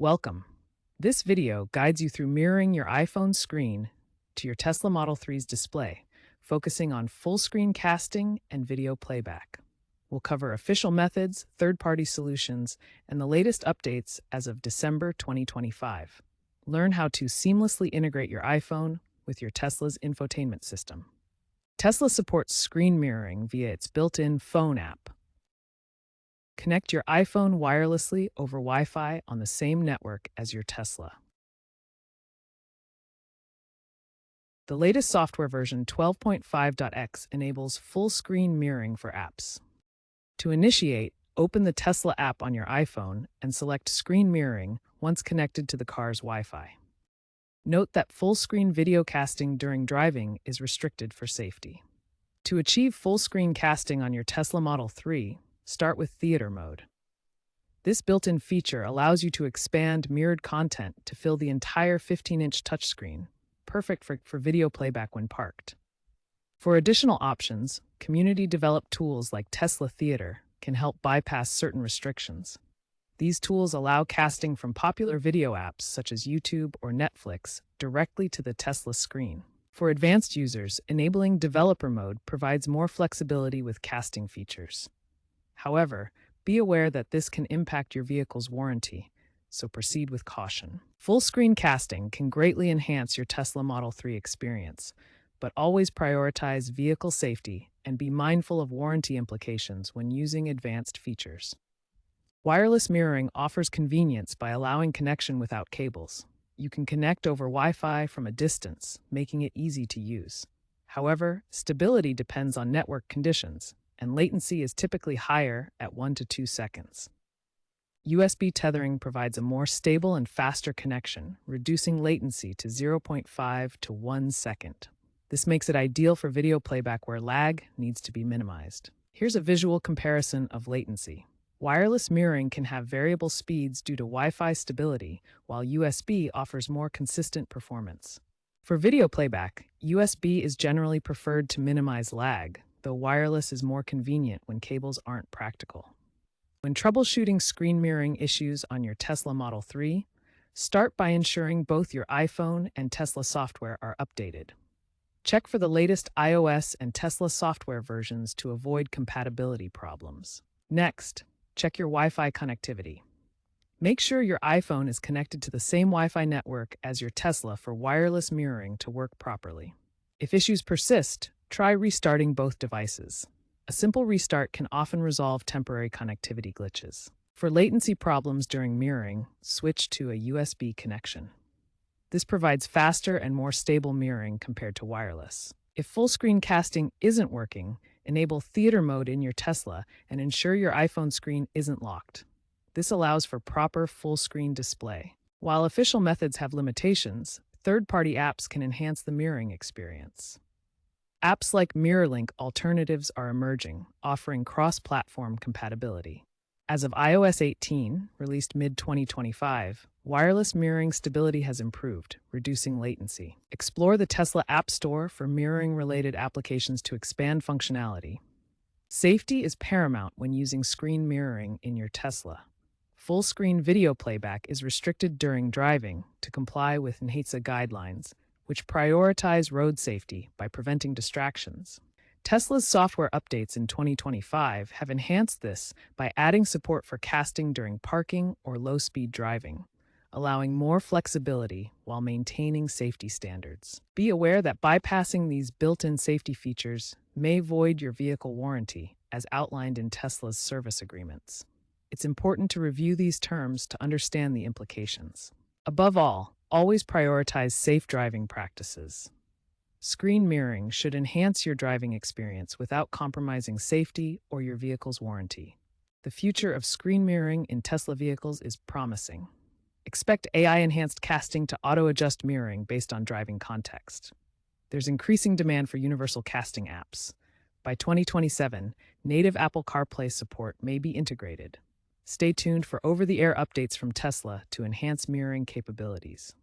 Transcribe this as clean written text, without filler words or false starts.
Welcome. This video guides you through mirroring your iPhone screen to your Tesla Model 3's display, focusing on full screen casting and video playback. We'll cover official methods, third-party solutions, and the latest updates as of December 2025. Learn how to seamlessly integrate your iPhone with your Tesla's infotainment system. Tesla supports screen mirroring via its built-in phone app. Connect your iPhone wirelessly over Wi-Fi on the same network as your Tesla. The latest software version 12.5.x enables full-screen mirroring for apps. To initiate, open the Tesla app on your iPhone and select Screen Mirroring once connected to the car's Wi-Fi. Note that full-screen video casting during driving is restricted for safety. To achieve full-screen casting on your Tesla Model 3, start with Theater mode. This built-in feature allows you to expand mirrored content to fill the entire 15-inch touchscreen, perfect for video playback when parked. For additional options, community-developed tools like Tesla Theater can help bypass certain restrictions. These tools allow casting from popular video apps such as YouTube or Netflix directly to the Tesla screen. For advanced users, enabling developer mode provides more flexibility with casting features. However, be aware that this can impact your vehicle's warranty, so proceed with caution. Full-screen casting can greatly enhance your Tesla Model 3 experience, but always prioritize vehicle safety and be mindful of warranty implications when using advanced features. Wireless mirroring offers convenience by allowing connection without cables. You can connect over Wi-Fi from a distance, making it easy to use. However, stability depends on network conditions, and latency is typically higher at 1 to 2 seconds. USB tethering provides a more stable and faster connection, reducing latency to 0.5 to 1 second. This makes it ideal for video playback where lag needs to be minimized. Here's a visual comparison of latency. Wireless mirroring can have variable speeds due to Wi-Fi stability, while USB offers more consistent performance. For video playback, USB is generally preferred to minimize lag, though wireless is more convenient when cables aren't practical. When troubleshooting screen mirroring issues on your Tesla Model 3, start by ensuring both your iPhone and Tesla software are updated. Check for the latest iOS and Tesla software versions to avoid compatibility problems. Next, check your Wi-Fi connectivity. Make sure your iPhone is connected to the same Wi-Fi network as your Tesla for wireless mirroring to work properly. If issues persist, try restarting both devices. A simple restart can often resolve temporary connectivity glitches. For latency problems during mirroring, switch to a USB connection. This provides faster and more stable mirroring compared to wireless. If full-screen casting isn't working, enable theater mode in your Tesla and ensure your iPhone screen isn't locked. This allows for proper full-screen display. While official methods have limitations, third-party apps can enhance the mirroring experience. Apps like MirrorLink alternatives are emerging, offering cross-platform compatibility. As of iOS 18, released mid-2025, wireless mirroring stability has improved, reducing latency. Explore the Tesla App Store for mirroring-related applications to expand functionality. Safety is paramount when using screen mirroring in your Tesla. Full-screen video playback is restricted during driving to comply with NHTSA guidelines, which prioritize road safety by preventing distractions. Tesla's software updates in 2025 have enhanced this by adding support for casting during parking or low-speed driving, allowing more flexibility while maintaining safety standards. Be aware that bypassing these built-in safety features may void your vehicle warranty, as outlined in Tesla's service agreements. It's important to review these terms to understand the implications. Above all, always prioritize safe driving practices. Screen mirroring should enhance your driving experience without compromising safety or your vehicle's warranty. The future of screen mirroring in Tesla vehicles is promising. Expect AI-enhanced casting to auto-adjust mirroring based on driving context. There's increasing demand for universal casting apps. By 2027, native Apple CarPlay support may be integrated. Stay tuned for over-the-air updates from Tesla to enhance mirroring capabilities.